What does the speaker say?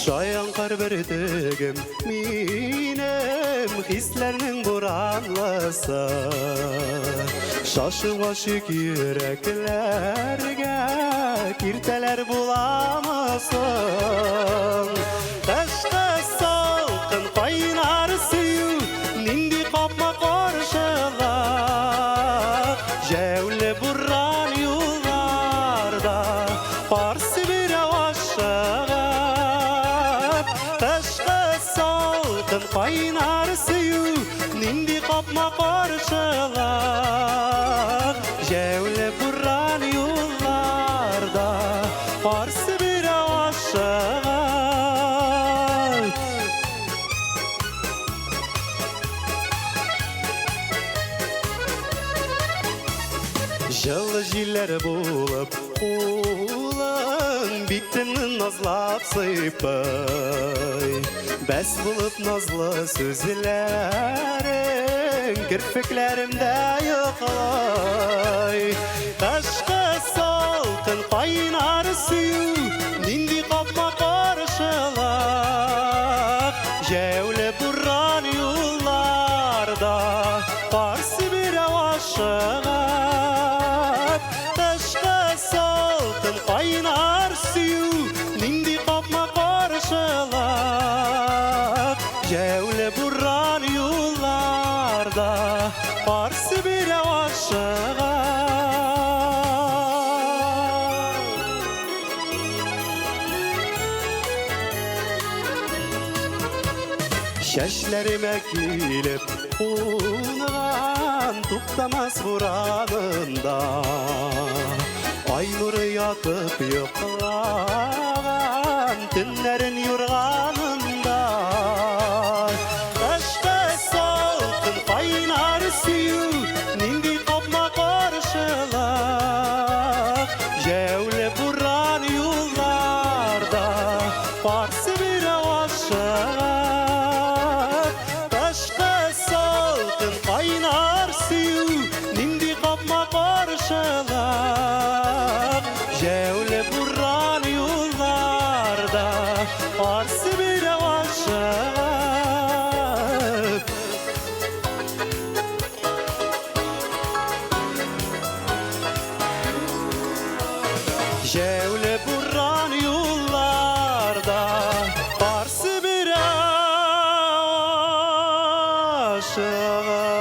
Şayankar birdegim minem hislerinin buranlasa Şaşıp aşık yüreklerge kirteler bulamasın Taşta salkın kaynar suyu nindi kopma karşılar Jevle burran yollarda Parsı bir avaşlar Taşta salkın kaynar suyu nindi kopma karşılar Jevle burran yollarda Parsı bir avaşlar Жылы жиллер болып, қолың биттінің назлап сыйпай Бәс болып назлы сөзлерің кірпіклерімді йоқлай Ташқы салқын қайнар сүйу нинди қапма қаршылық Жәулі бұран юлларда Парсы бір авашыға Kaynar suyu nindi kopma karşılar Jevle burran yollarda Parsı bir avaşığa Şeşlerime kilip uğunan Tuktamaz buranında Ay nuru yatıp yoklagan Tünlerin yurganında Taşta salkın kaynar suyu Nindi kopma karşılar Jevle burran yollarda Parsı bir avaşlar Taşta salkın kaynar suyu Nindi kopma karşılar Jevle burran yollarda Parsı bir avaşıp Jevle burran yollarda Parsı bir avaşıp